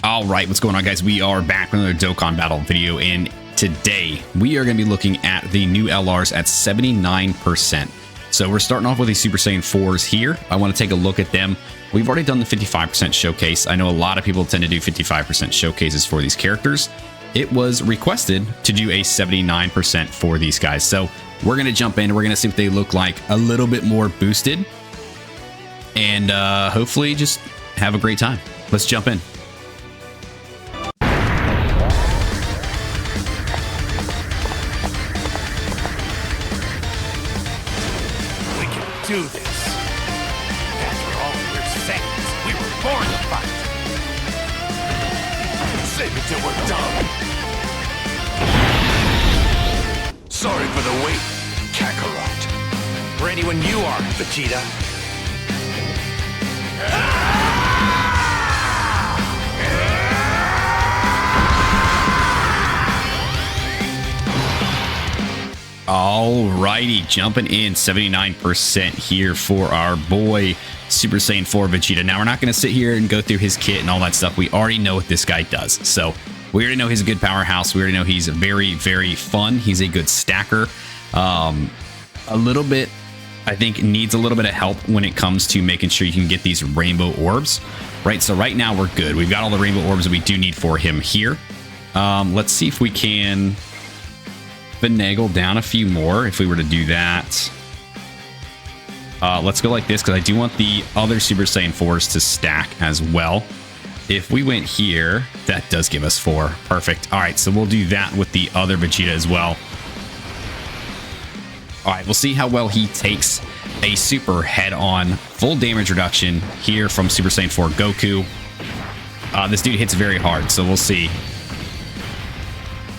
All right, what's going on, guys? We are back with another Dokkan battle video, and today we are going to be looking at the new LRs at 79%. So we're starting off with the Super Saiyan 4s here. I want to take a look at them. We've already done the 55% showcase. I know a lot of people tend to do 55% showcases for these characters. It was requested to do a 79% for these guys. So we're going to jump in. We're going to see what they look like a little bit more boosted. And hopefully just have a great time. Let's jump in. Do this. After all, we're Saiyans. We were born to fight. Save it till we're done. Sorry for the wait, Kakarot. Ready when you are, Vegeta. Alrighty, jumping in 79% here for our boy Super Saiyan 4 Vegeta. Now, we're not going to sit here and go through his kit and all that stuff. We already know what this guy does. So we already know he's a good powerhouse. We already know he's very, very fun. He's a good stacker. A little bit, I think, needs a little bit of help when it comes to making sure you can get these rainbow orbs, right? So right now we're good. We've got all the rainbow orbs that we do need for him here. Let's see if we can finagle down a few more if we were to do that. Let's go like this because I do want the other Super Saiyan 4s to stack as well. If we went here, that does give us 4. Perfect. All right, so we'll do that with the other Vegeta as well. All right, we'll see how well he takes a super head-on full damage reduction here from Super Saiyan 4 Goku. This dude hits very hard, so we'll see.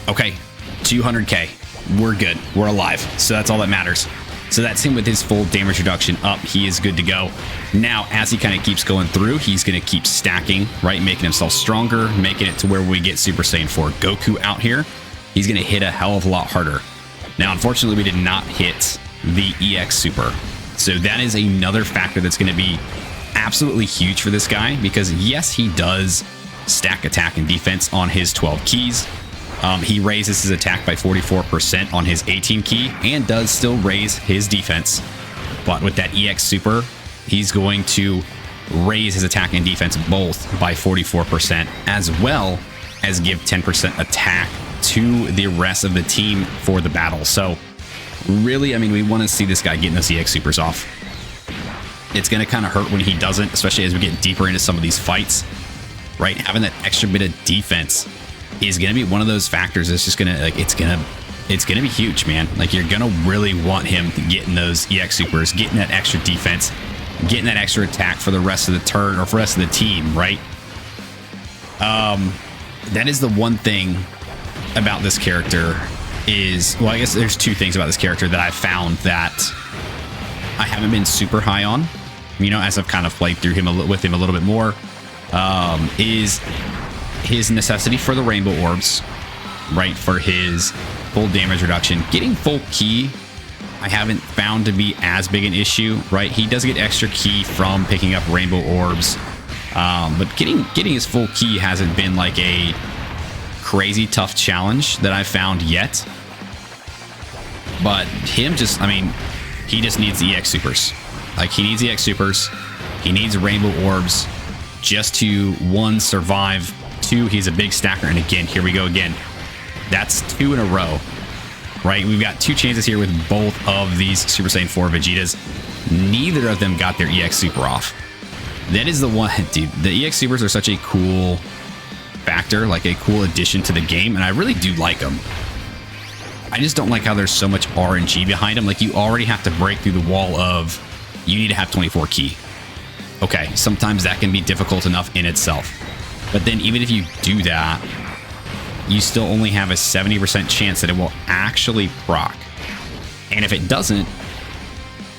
Okay, 200k. We're good. We're alive. So that's all that matters. So that's him with his full damage reduction up. He is good to go. Now, as he kind of keeps going through, he's going to keep stacking, right? Making himself stronger, making it to where we get Super Saiyan 4 Goku out here. He's going to hit a hell of a lot harder. Now, unfortunately, we did not hit the EX Super. So that is another factor that's going to be absolutely huge for this guy because, yes, he does stack attack and defense on his 12 keys. He raises his attack by 44% on his 18 key and does still raise his defense. But with that EX Super, he's going to raise his attack and defense both by 44%, as well as give 10% attack to the rest of the team for the battle. So really, I mean, we want to see this guy getting those EX Supers off. It's going to kind of hurt when he doesn't, especially as we get deeper into some of these fights, right? Having that extra bit of defense is going to be one of those factors that's just going to, like, it's going to be huge, man. Like, you're going to really want him getting those EX Supers, getting that extra defense, getting that extra attack for the rest of the turn or for the rest of the team, right? That is the one thing about this character is, well, I guess there's two things about this character that I've found that I haven't been super high on, you know, as I've kind of played through him with him a little bit more, is his necessity for the rainbow orbs, right? For his full damage reduction. Getting full key, I haven't found to be as big an issue, right? He does get extra key from picking up rainbow orbs, but getting his full key hasn't been like a crazy tough challenge that I've found yet. But him just, I mean, he just needs the EX Supers. Like, he needs the EX Supers. He needs rainbow orbs just to, 1, survive. 2, he's a big stacker. And again, here we go again. That's 2 in a row, right? We've got 2 chances here with both of these Super Saiyan 4 Vegetas. Neither of them got their EX Super off. That is the one, dude. The EX Supers are such a cool factor, like a cool addition to the game, and I really do like them. I just don't like how there's so much RNG behind them. Like, you already have to break through the wall of, you need to have 24 key. Okay, sometimes that can be difficult enough in itself. But then even if you do that, you still only have a 70% chance that it will actually proc. And if it doesn't,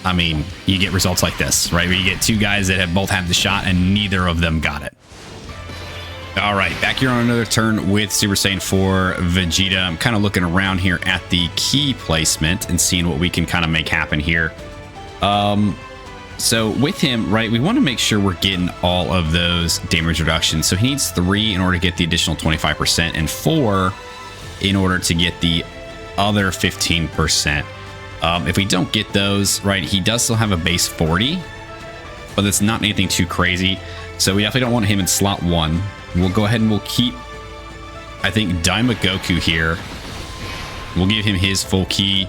I mean, you get results like this, right? Where you get 2 guys that have both had the shot and neither of them got it. All right, back here on another turn with Super Saiyan 4 Vegeta. I'm kind of looking around here at the key placement and seeing what we can kind of make happen here. So with him, right, we want to make sure we're getting all of those damage reductions. So he needs 3 in order to get the additional 25% and 4 in order to get the other 15%. If we don't get those, right, he does still have a base 40, but it's not anything too crazy. So we definitely don't want him in slot 1. We'll go ahead and we'll keep, I think, Daima Goku here. We'll give him his full key.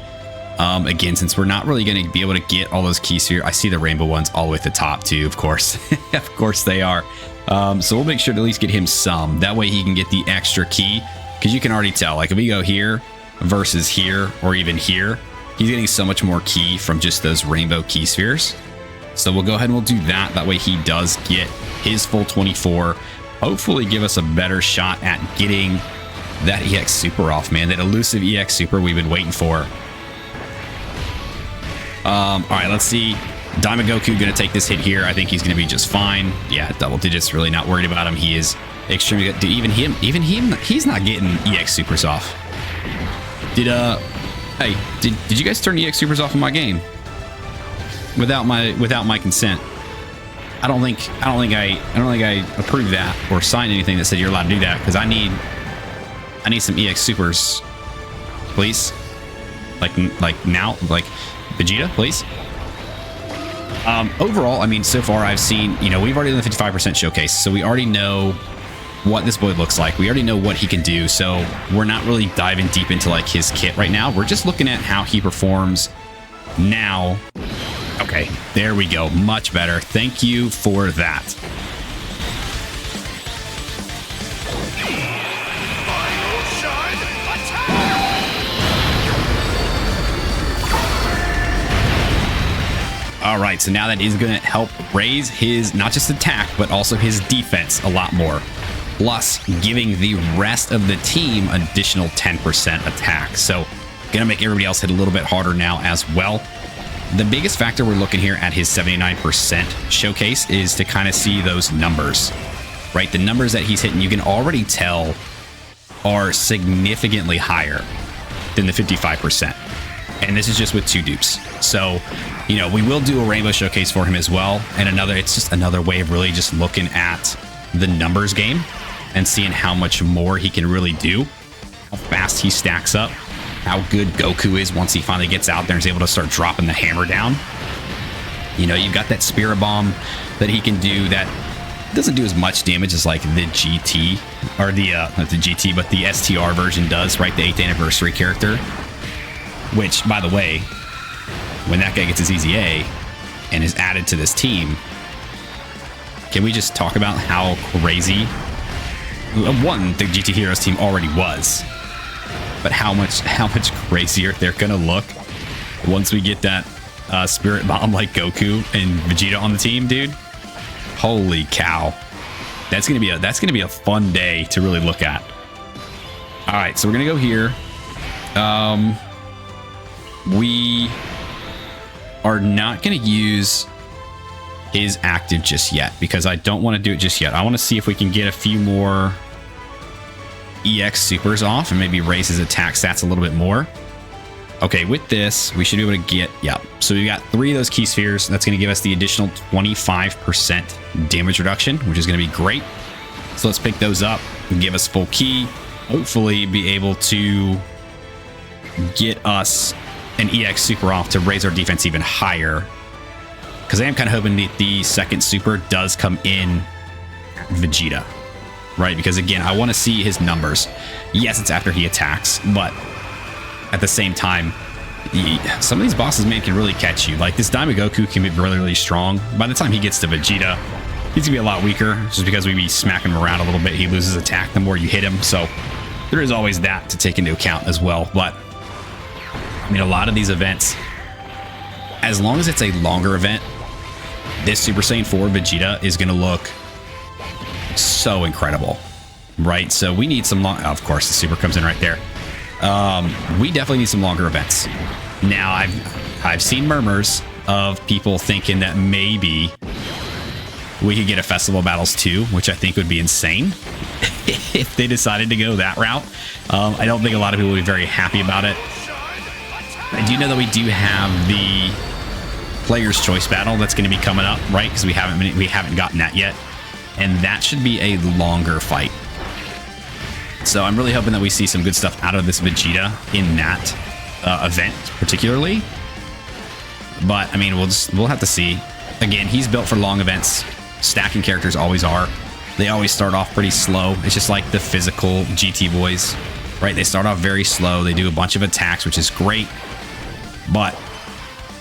Again, since we're not really going to be able to get all those keys here, I see the rainbow ones all the way at the top too, of course. Of course they are. So we'll make sure to at least get him some. That way he can get the extra key, because you can already tell, like if we go here versus here or even here, he's getting so much more key from just those rainbow key spheres. So we'll go ahead and we'll do that. That way he does get his full 24. Hopefully give us a better shot at getting that EX Super off, man. That elusive EX Super we've been waiting for. All right, let's see. Daima Goku gonna take this hit here. I think he's gonna be just fine. Yeah, double digits, really not worried about him. He is extremely good. Dude, even him, he's not getting EX Supers off. Did you guys turn EX Supers off in my game? Without my consent. I don't think I approved that or signed anything that said you're allowed to do that, because I need some EX Supers, please. Like now, like Vegeta, please. Overall, I mean, so far I've seen, you know, we've already done the 55% showcase, so we already know what this boy looks like. We already know what he can do, so we're not really diving deep into like his kit right now. We're just looking at how he performs now. Okay, there we go. Much better. Thank you for that. All right, so now that is going to help raise his, not just attack, but also his defense a lot more. Plus, giving the rest of the team additional 10% attack. So, going to make everybody else hit a little bit harder now as well. The biggest factor we're looking here at his 79% showcase is to kind of see those numbers, right? The numbers that he's hitting, you can already tell are significantly higher than the 55%. And this is just with 2 dupes. So, you know, we will do a rainbow showcase for him as well. And it's just another way of really just looking at the numbers game and seeing how much more he can really do, how fast he stacks up, how good Goku is once he finally gets out there and is able to start dropping the hammer down. You know, you've got that Spirit Bomb that he can do that doesn't do as much damage as like the GT, or the, not the GT, but the STR version does, right? The 8th anniversary character. Which, by the way, when that guy gets his EZA and is added to this team, can we just talk about how crazy, one, the GT Heroes team already was, but how much crazier they're gonna look once we get that Spirit Bomb like Goku and Vegeta on the team, dude. Holy cow, that's gonna be a fun day to really look at. All right, so we're gonna go here. We are not going to use his active just yet, because I don't want to do it just yet. I want to see if we can get a few more EX Supers off and maybe raise his attack stats a little bit more. Okay, with this, we should be able to get, yep. So we've got 3 of those key spheres. That's going to give us the additional 25% damage reduction, which is going to be great. So let's pick those up and give us full key. Hopefully be able to get us an EX Super off to raise our defense even higher, because I am kind of hoping that the second Super does come in Vegeta, right? Because again, I want to see his numbers. Yes, it's after he attacks, but at the same time, some of these bosses, man, can really catch you. Like this Daima Goku can be really, really strong. By the time he gets to Vegeta, he's gonna be a lot weaker, just because we be smacking him around a little bit. He loses attack the more you hit him, so there is always that to take into account as well. But I mean, a lot of these events, as long as it's a longer event, this Super Saiyan 4 Vegeta is going to look so incredible, right? So we need some long, of course, the Super comes in right there. We definitely need some longer events. Now, I've seen murmurs of people thinking that maybe we could get a Festival Battles 2, which I think would be insane if they decided to go that route. I don't think a lot of people would be very happy about it. I do know that we do have the player's choice battle that's going to be coming up, right? Because we haven't gotten that yet, and that should be a longer fight. So I'm really hoping that we see some good stuff out of this Vegeta in that event, particularly. But I mean, we'll have to see. Again, he's built for long events. Stacking characters always are. They always start off pretty slow. It's just like the physical GT boys, right? They start off very slow. They do a bunch of attacks, which is great. But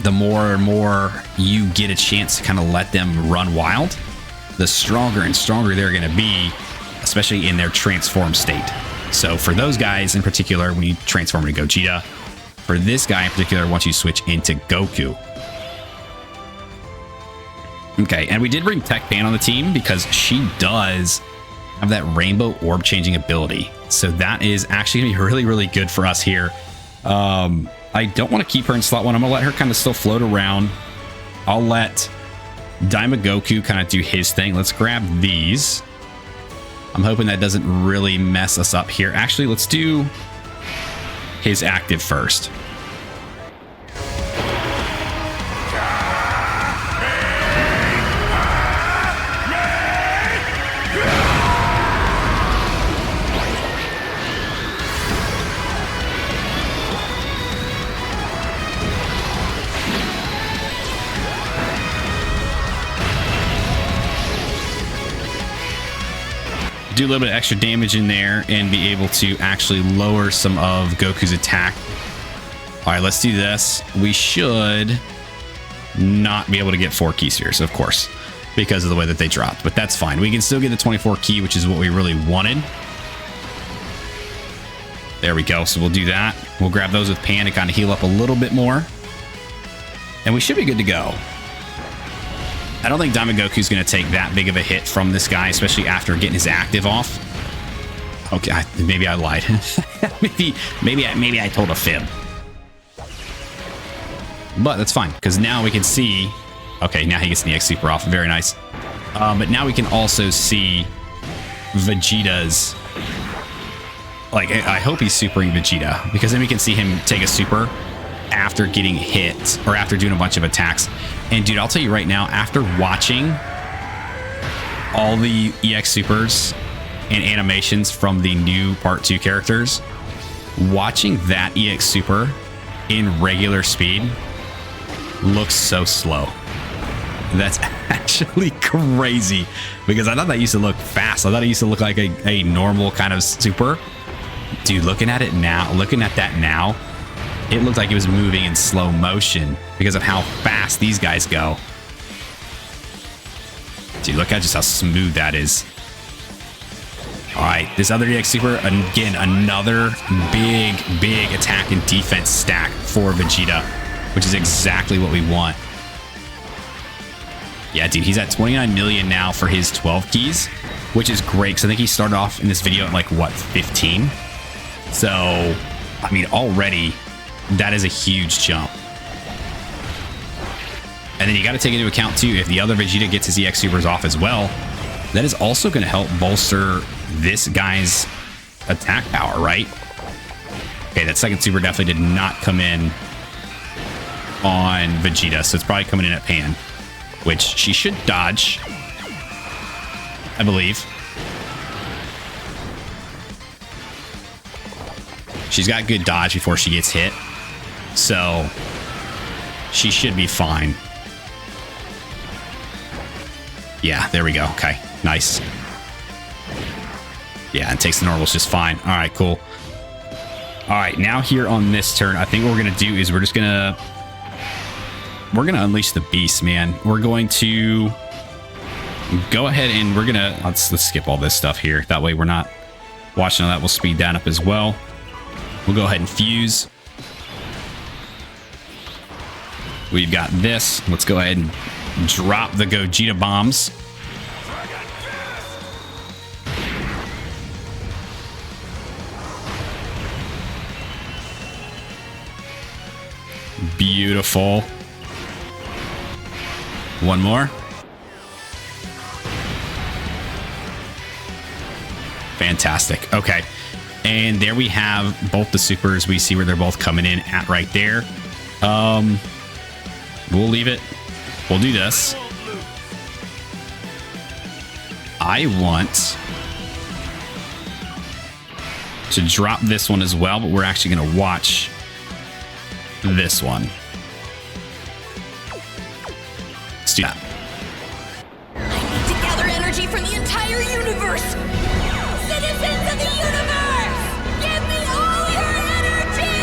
the more and more you get a chance to kind of let them run wild, the stronger and stronger they're going to be, especially in their transform state. So for those guys in particular, when you transform into Gogeta, for this guy in particular, once you switch into Goku. Okay, and we did bring Tech Pan on the team because she does have that rainbow orb changing ability. So that is actually going to be really, really good for us here. I don't want to keep her in slot 1. I'm going to let her kind of still float around. I'll let Daima Goku kind of do his thing. Let's grab these. I'm hoping that doesn't really mess us up here. Actually, let's do his active first. Do a little bit of extra damage in there and be able to actually lower some of Goku's attack. All right, let's do this. We should not be able to get 4 key spheres, of course, because of the way that they dropped, but that's fine. We can still get the 24 key, which is what we really wanted. There we go. So we'll do that. We'll grab those with Pan to kind of heal up a little bit more, and we should be good to go. I don't think Daima Goku's going to take that big of a hit from this guy, especially after getting his active off. Okay, maybe I lied. maybe I told a fib. But that's fine, because now we can see... Okay, now he gets the X Super off. Very nice. But now we can also see Vegeta's... Like, I hope he's supering Vegeta, because then we can see him take a super after getting hit, or after doing a bunch of attacks. And dude, I'll tell you right now, after watching all the EX Supers and animations from the new Part 2 characters, watching that EX Super in regular speed looks so slow. That's actually crazy, because I thought that used to look fast. I thought it used to look like a normal kind of super. Dude, looking at that now, it looked like it was moving in slow motion because of how fast these guys go. Dude, look at just how smooth that is. All right, this other EX Super, again, another big attack and defense stack for Vegeta, which is exactly what we want. Yeah, dude, he's at 29 million now for his 12 keys, which is great, because I think he started off in this video at like, what, 15? So, I mean, already... that is a huge jump. And then you got to take into account too, if the other Vegeta gets his EX Supers off as well, that is also going to help bolster this guy's attack power, right? Okay, that second super definitely did not come in on Vegeta, so it's probably coming in at Pan, which she should dodge, I believe. She's got good dodge before she gets hit, so she should be fine. Yeah, there we go. Okay, nice. Yeah, and takes the normals just fine. All right, cool. All right, now here on this turn, I think what we're gonna do is we're gonna unleash the beast, man. We're going to go ahead and we're gonna let's skip all this stuff here. That way we're not watching all that. We'll speed that up as well. We'll go ahead and fuse. We've got this. Let's go ahead and drop the Gogeta bombs. Beautiful. One more. Fantastic. Okay. And there we have both the supers. We see where they're both coming in at right there. We'll leave it we'll do this. I want to drop this one as well, but we're actually going to watch this one. Let's do that. I need to gather energy from the entire universe. Citizens of the universe, give me all your energy!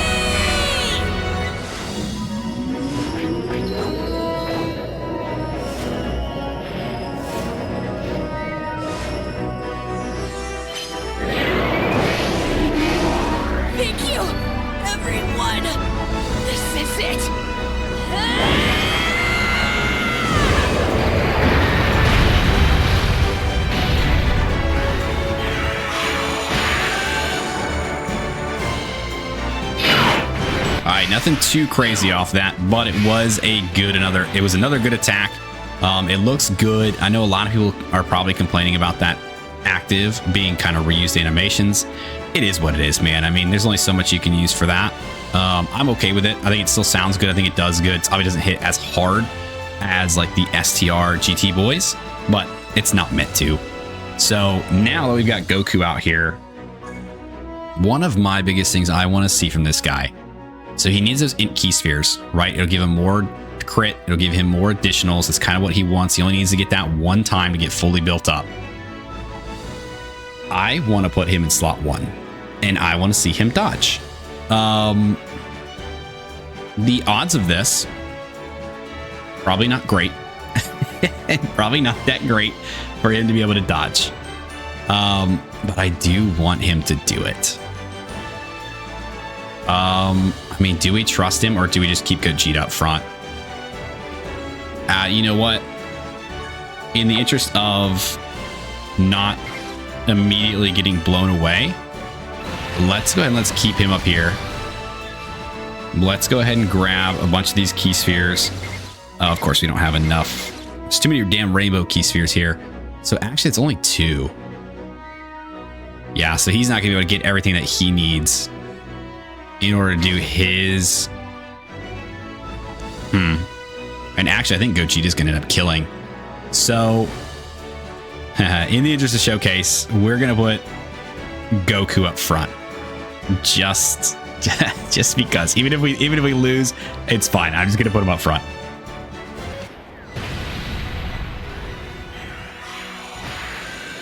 Thank you, everyone. This is it. All right, nothing too crazy off that, but it was another good attack. It looks good. I know a lot of people are probably complaining about that active being kind of reused animations. It is what it is, man. I mean, there's only so much you can use for that. I'm okay with it. I think it still sounds good. I think it does good. It probably doesn't hit as hard as like the STR GT boys, but it's not meant to. So now that we've got Goku out here, one of my biggest things I want to see from this guy. So he needs those int key spheres, right? It'll give him more crit. It'll give him more additionals. It's kind of what he wants. He only needs to get that one time to get fully built up. I want to put him in slot 1, and I want to see him dodge. The odds of this, probably not great. Probably not that great for him to be able to dodge. But I do want him to do it. I mean, do we trust him or do we just keep Gogeta up front? You know what? In the interest of not immediately getting blown away, let's go ahead and let's keep him up here. Let's go ahead and grab a bunch of these key spheres. Of course, we don't have enough. There's too many damn rainbow key spheres here. So actually, it's only 2. Yeah, so he's not going to be able to get everything that he needs in order to do his... And actually, I think Gogeta's going to end up killing. So, in the interest of showcase, we're going to put Goku up front. Just because. Even if we lose, it's fine. I'm just going to put him up front.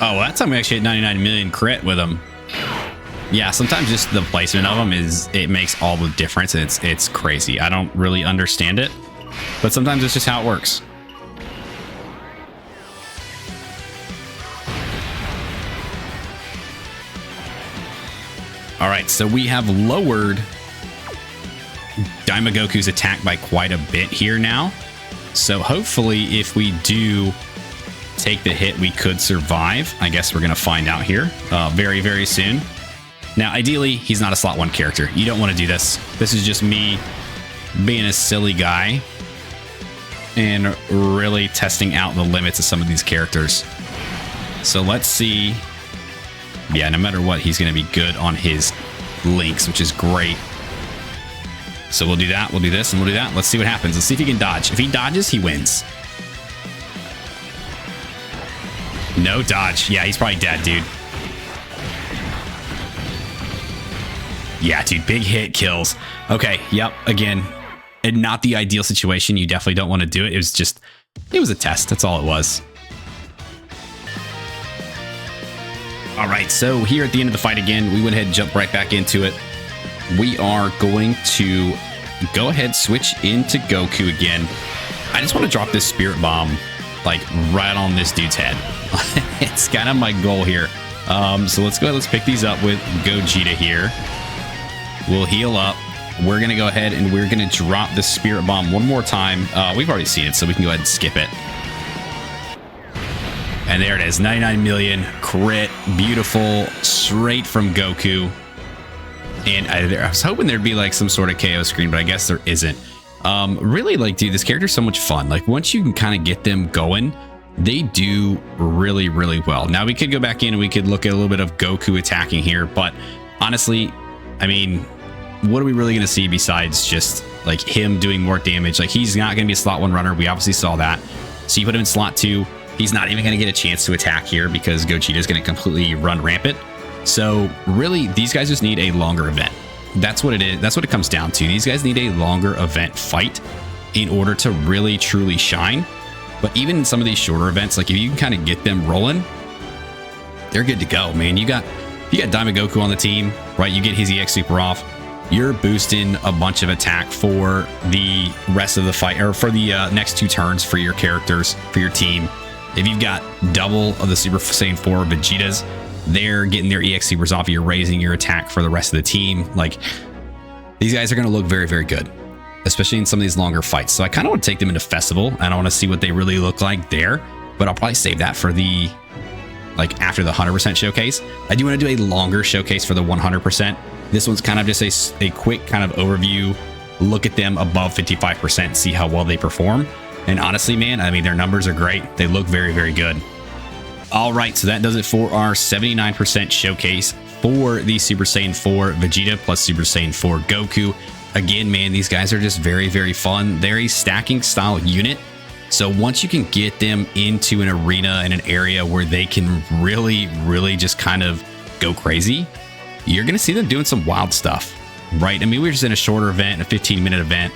Oh, well, that time we actually hit 99 million crit with him. Yeah, sometimes just the placement of them it makes all the difference. It's crazy. I don't really understand it, but sometimes it's just how it works. All right, so we have lowered Daima Goku's attack by quite a bit here now. So hopefully if we do take the hit, we could survive. I guess we're going to find out here very, very soon. Now, ideally, he's not a slot 1 character. You don't want to do this. This is just me being a silly guy and really testing out the limits of some of these characters. So let's see. Yeah, no matter what, he's going to be good on his links, which is great. So we'll do that. We'll do this and we'll do that. Let's see what happens. Let's see if he can dodge. If he dodges, he wins. No dodge. Yeah, he's probably dead, dude. Yeah, dude, big hit kills. Okay, yep, again, and not the ideal situation. You definitely don't want to do it. It was a test. That's all it was. All right, so here at the end of the fight again, we went ahead and jumped right back into it. We are going to go ahead, switch into Goku again. I just want to drop this Spirit Bomb, like, right on this dude's head. It's kind of my goal here. So let's go ahead, let's pick these up with Gogeta here. We'll heal up. We're going to go ahead and we're going to drop the Spirit Bomb one more time. We've already seen it, so we can go ahead and skip it. And there it is, 99 million crit, beautiful, straight from Goku. And I was hoping there'd be like some sort of KO screen, but I guess there isn't. Really, like, dude, this character's so much fun. Like, once you can kind of get them going, they do really, really well. Now, we could go back in and we could look at a little bit of Goku attacking here, but honestly, I mean, what are we really going to see besides just like him doing more damage. Like he's not going to be a slot 1 runner. We obviously saw that. So you put him in slot 2. He's not even going to get a chance to attack here because Gogeta is going to completely run rampant. So really, these guys just need a longer event. That's what it is. That's what it comes down to. These guys need a longer event fight in order to really truly shine. But even in some of these shorter events, like if you can kind of get them rolling, they're good to go, man. You got Diamond Goku on the team, right? You get his EX Super off. You're boosting a bunch of attack for the rest of the fight, or for the next 2 turns for your characters, for your team. If you've got double of the Super Saiyan 4 Vegetas, they're getting their EX Supers off. You're raising your attack for the rest of the team. Like, these guys are going to look very, very good, especially in some of these longer fights. So I kind of want to take them into Festival, and I want to see what they really look like there. But I'll probably save that for the, like, after the 100% showcase. I do want to do a longer showcase for the 100%. This one's kind of just a quick kind of overview, look at them above 55%, see how well they perform. And honestly, man, I mean, their numbers are great. They look very, very good. All right, so that does it for our 79% showcase for the Super Saiyan 4 Vegeta plus Super Saiyan 4 Goku. Again, man, these guys are just very, very fun. They're a stacking style unit. So once you can get them into an arena and an area where they can really, really just kind of go crazy, you're going to see them doing some wild stuff, right? I mean, we were just in a shorter event, a 15-minute event,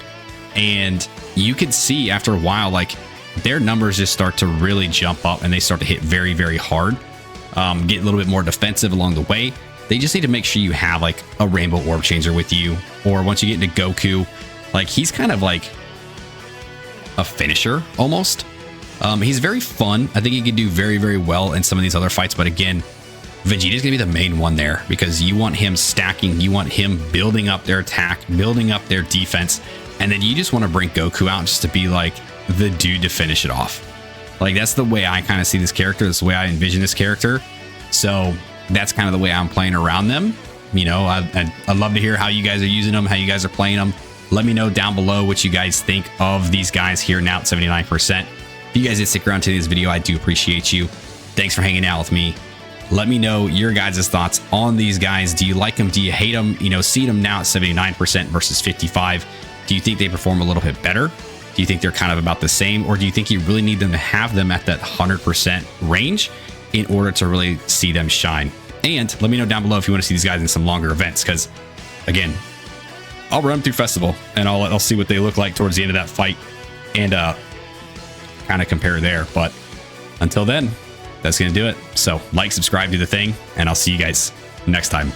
and you could see after a while, like, their numbers just start to really jump up and they start to hit very, very hard, get a little bit more defensive along the way. They just need to make sure you have like a Rainbow Orb Changer with you, or once you get into Goku, like he's kind of like a finisher almost. He's very fun. I think he can do very, very well in some of these other fights, but again, Vegeta's gonna be the main one there because you want him stacking, you want him building up their attack, building up their defense, and then you just want to bring Goku out just to be like the dude to finish it off. Like, that's the way I kind of see this character. That's the way I envision this character. So that's kind of the way I'm playing around them. You know, I'd love to hear how you guys are using them, how you guys are playing them. Let me know down below what you guys think of these guys here now at 79%. If you guys did stick around to this video, I do appreciate you. Thanks for hanging out with me. Let me know your guys' thoughts on these guys. Do you like them? Do you hate them? You know, see them now at 79% versus 55. Do you think they perform a little bit better? Do you think they're kind of about the same? Or do you think you really need them to have them at that 100% range in order to really see them shine? And let me know down below if you want to see these guys in some longer events, because again, I'll run them through Festival and I'll see what they look like towards the end of that fight and kind of compare there. But until then, that's going to do it. So like, subscribe, do the thing, and I'll see you guys next time.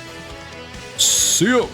See you.